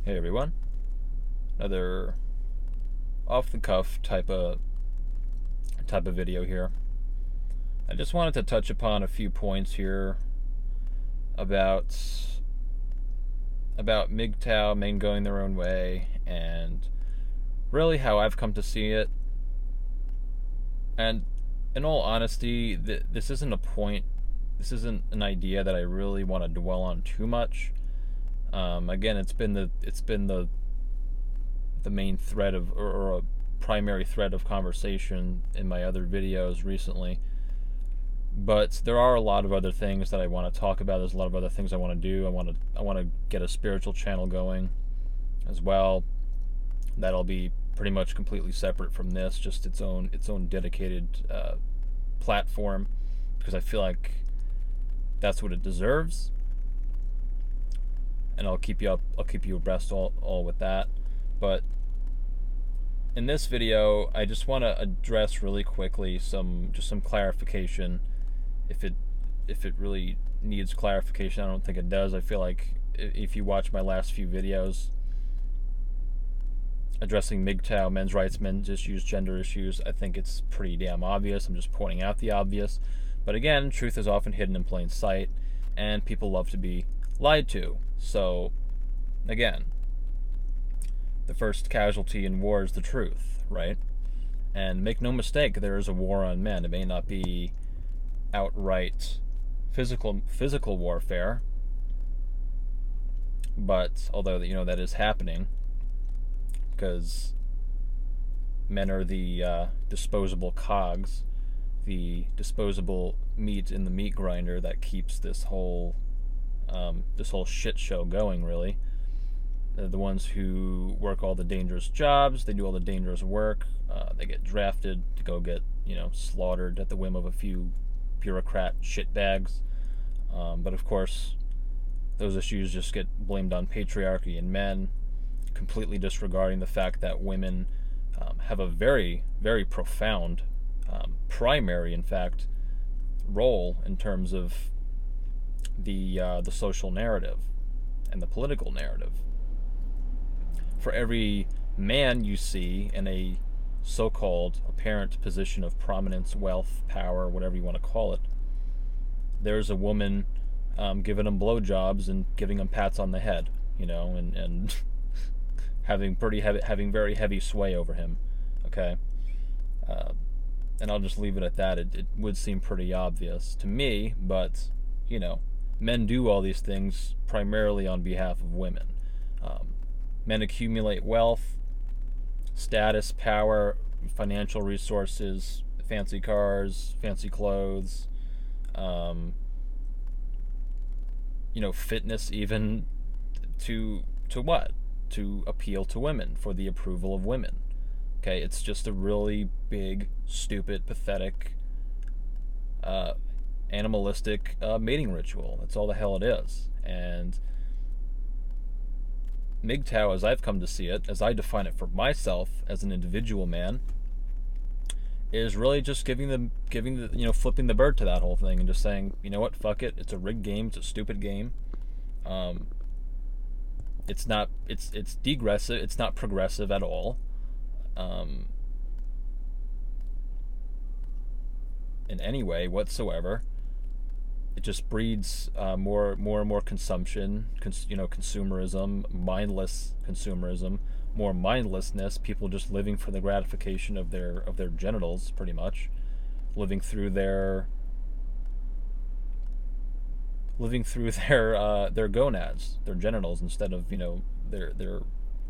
Hey everyone, another off-the-cuff type of video here. I just wanted to touch upon a few points here about MGTOW, men going their own way, and really how I've come to see it. And in all honesty, this isn't a point. This isn't an idea that I really want to dwell on too much. Again, it's been the main thread of or a primary thread of conversation in my other videos recently. But there are a lot of other things that I want to talk about. There's a lot of other things I want to do. I want to get a spiritual channel going as well. That'll be pretty much completely separate from this, just its own dedicated platform, because I feel like that's what it deserves. And I'll keep you abreast all with that. But in this video, I just want to address really quickly some clarification. If it really needs clarification, I don't think it does. I feel like if you watch my last few videos addressing MGTOW, men's rights, men's issues, gender issues, I think it's pretty damn obvious. I'm just pointing out the obvious. But again, truth is often hidden in plain sight, and people love to be lied to. So, again, the first casualty in war is the truth, right? And make no mistake, there is a war on men. It may not be outright physical warfare, but although that is happening, because men are the disposable cogs, the disposable meat in the meat grinder that keeps this whole shit show going. Really, they're the ones who work all the dangerous jobs. They do all the dangerous work. They get drafted to go get slaughtered at the whim of a few bureaucrat shitbags. But of course, those issues just get blamed on patriarchy and men, completely disregarding the fact that women have a very, very profound, primary, in fact, role in terms of the social narrative and the political narrative. For every man you see in a so-called apparent position of prominence, wealth, power, whatever you want to call it, there's a woman giving him blowjobs and giving him pats on the head, and having very heavy sway over him. Okay, and I'll just leave it at that. It would seem pretty obvious to me, but men do all these things primarily on behalf of women. Men accumulate wealth, status, power, financial resources, fancy cars, fancy clothes, fitness, even to what? To appeal to women, for the approval of women. Okay, it's just a really big, stupid, pathetic, animalistic mating ritual. That's all the hell it is. And MGTOW, as I've come to see it, as I define it for myself as an individual man, is really just giving the flipping the bird to that whole thing and just saying, you know what, fuck it, it's a rigged game, it's a stupid game. It's degressive, it's not progressive at all. In any way whatsoever. It just breeds more and more consumption, consumerism, mindless consumerism, more mindlessness. People just living for the gratification of their genitals, pretty much, living through their their gonads, their genitals, instead of their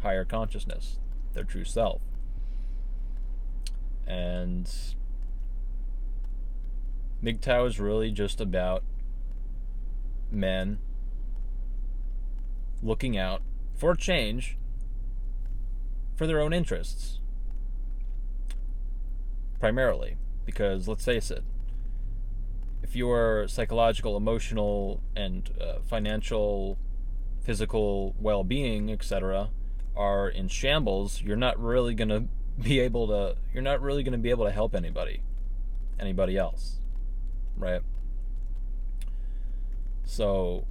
higher consciousness, their true self. And MGTOW is really just about men looking out for change for their own interests, primarily. Because let's face it, if your psychological, emotional, and financial, physical well-being, etc., are in shambles, you're not really going to be able to help anybody else, right? So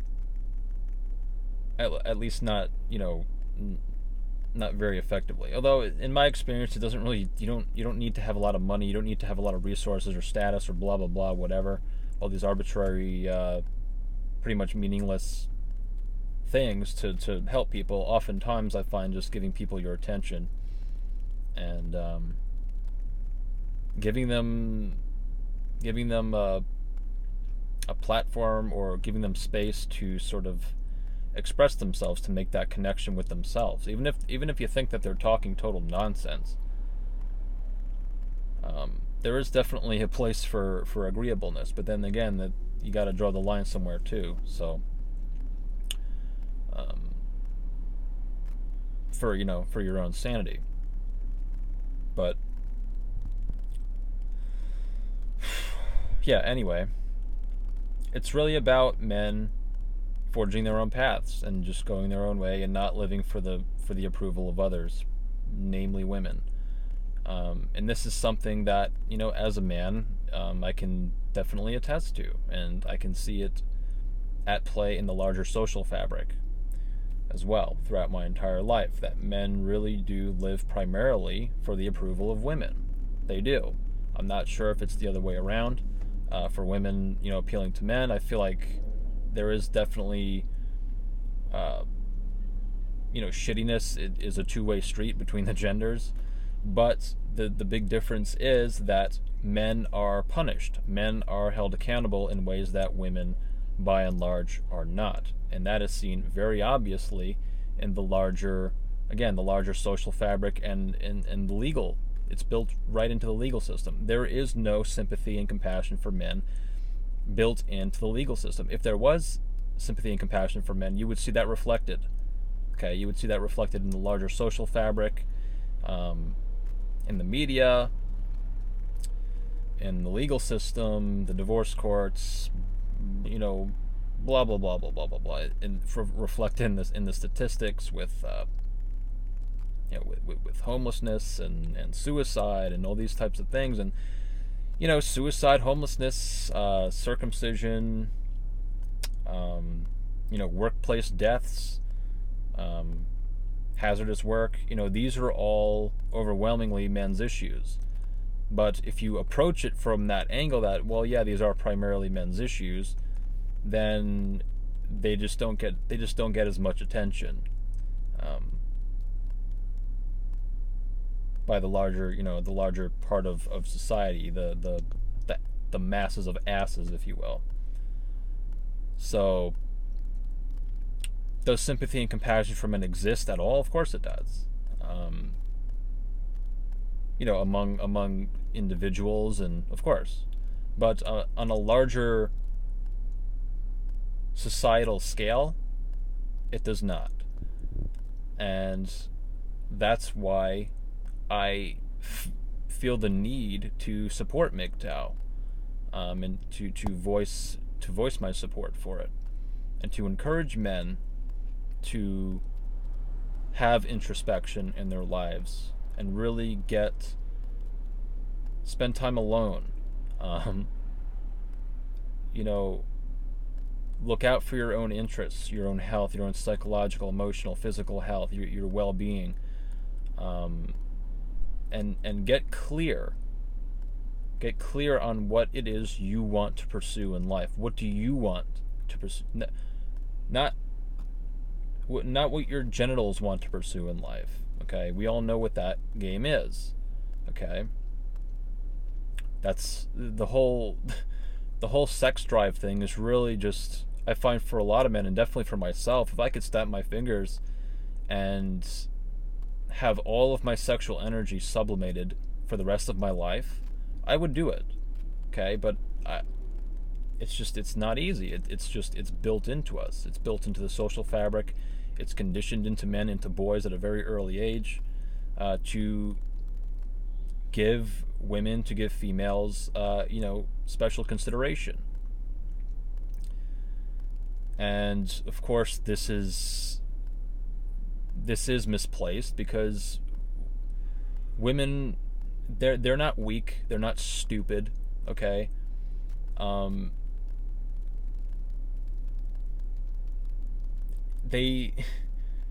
at least not not very effectively. Although in my experience, it doesn't really. You don't need to have a lot of money. You don't need to have a lot of resources or status or blah blah blah whatever. All these arbitrary, pretty much meaningless things to help people. Oftentimes, I find just giving people your attention and giving them a platform or giving them space to sort of express themselves, to make that connection with themselves, even if you think that they're talking total nonsense. There is definitely a place for agreeableness, but then again, that you got to draw the line somewhere too. So for your own sanity. But yeah, anyway, it's really about men forging their own paths and just going their own way and not living for the approval of others, namely women. And this is something that, as a man, I can definitely attest to, and I can see it at play in the larger social fabric as well throughout my entire life, that men really do live primarily for the approval of women. They do. I'm not sure if it's the other way around. For women, appealing to men, I feel like there is definitely, shittiness. It is a two-way street between the genders, but the big difference is that men are punished. Men are held accountable in ways that women, by and large, are not, and that is seen very obviously in the larger social fabric and the legal. It's built right into the legal system. There is no sympathy and compassion for men built into the legal system. If there was sympathy and compassion for men, you would see that reflected. Okay, you would see that reflected in the larger social fabric, in the media, in the legal system, the divorce courts, blah blah blah blah blah blah blah, and reflect in the statistics with with homelessness and suicide and all these types of things, and suicide, homelessness, circumcision, workplace deaths, hazardous work. These are all overwhelmingly men's issues. But if you approach it from that angle, that, well, yeah, these are primarily men's issues, then they just don't get as much attention by the larger part of society, the masses of asses, if you will. So, does sympathy and compassion for men exist at all? Of course it does. Among individuals, and of course, but on a larger societal scale, it does not. And that's why I feel the need to support MGTOW, and to voice my support for it, and to encourage men to have introspection in their lives and really spend time alone. Look out for your own interests, your own health, your own psychological, emotional, physical health, your well-being, and get clear on what it is you want to pursue in life. What do you want to pursue? Not what your genitals want to pursue in life. Okay, we all know what that game is. Okay, that's the whole sex drive thing is really just, I find, for a lot of men, and definitely for myself, if I could snap my fingers and have all of my sexual energy sublimated for the rest of my life, I would do it. Okay, but it's not easy. It's built into us. It's built into the social fabric. It's conditioned into men, into boys at a very early age, to give women, to give females, special consideration. And of course, this is misplaced, because women, they're not weak, they're not stupid. Okay,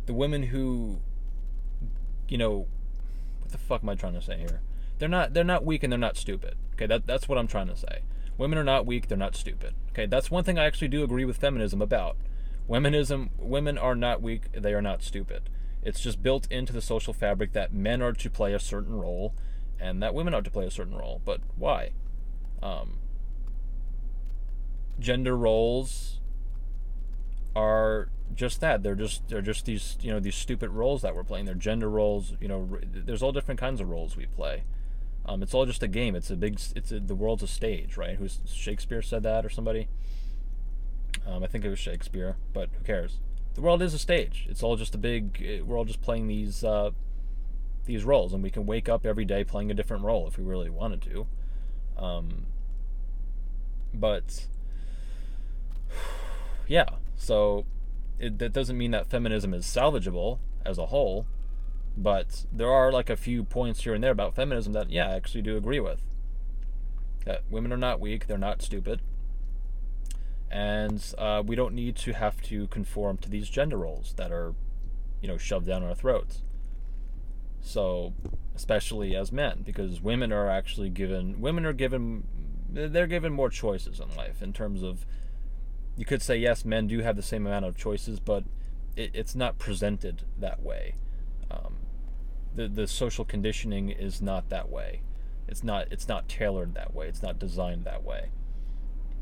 the women who, what the fuck am I trying to say here? They're not weak and they're not stupid. Okay, that's what I'm trying to say. Women are not weak, they're not stupid. Okay, that's one thing I actually do agree with feminism about. Women are not weak, they are not stupid. It's just built into the social fabric that men are to play a certain role and that women are to play a certain role. But why? Gender roles are just that. They're just these these stupid roles that we're playing. They're gender roles. There's all different kinds of roles we play. It's all just a game. The world's a stage, right? Who's Shakespeare said that or somebody? I think it was Shakespeare, but who cares? The world is a stage. It's all just we're all just playing these roles, and we can wake up every day playing a different role if we really wanted to. But yeah, so that doesn't mean that feminism is salvageable as a whole, but there are like a few points here and there about feminism that, yeah, I actually do agree with. That women are not weak, they're not stupid, and we don't need to have to conform to these gender roles that are, shoved down our throats. So, especially as men, because they're given more choices in life in terms of, you could say, yes, men do have the same amount of choices, but it's not presented that way. The social conditioning is not that way. It's not tailored that way. It's not designed that way.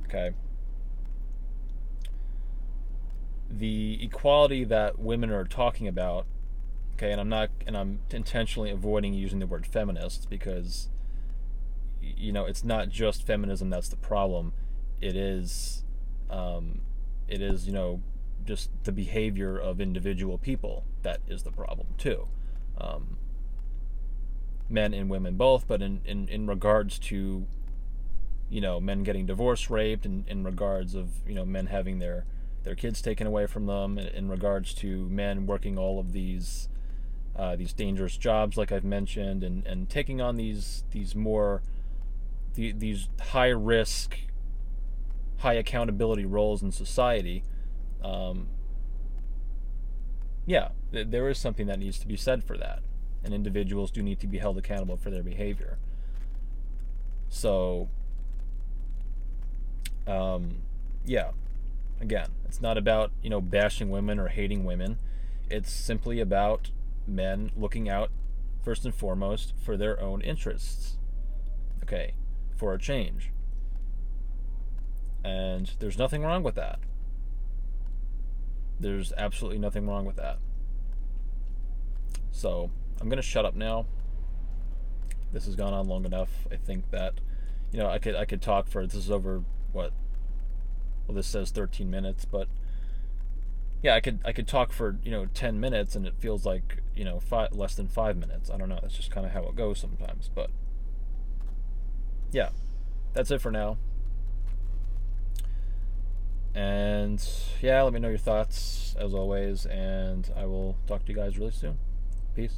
Okay. The equality that women are talking about, okay, and I'm intentionally avoiding using the word feminists because it's not just feminism that's the problem. It is just the behavior of individual people that is the problem too. Men and women both, but in regards to men getting divorced, raped, in regards of men having their kids taken away from them, in regards to men working all of these dangerous jobs like I've mentioned, and taking on these high risk, high accountability roles in society. There is something that needs to be said for that, and individuals do need to be held accountable for their behavior. So, again, it's not about bashing women or hating women. It's simply about men looking out first and foremost for their own interests. Okay, for a change. And there's nothing wrong with that. There's absolutely nothing wrong with that. So, I'm going to shut up now. This has gone on long enough. I think that, I could talk for, this is over, what? Well, this says 13 minutes, but yeah, I could talk for, 10 minutes and it feels like, less than 5 minutes. I don't know. That's just kind of how it goes sometimes, but yeah, that's it for now. And yeah, let me know your thoughts as always, and I will talk to you guys really soon. Peace.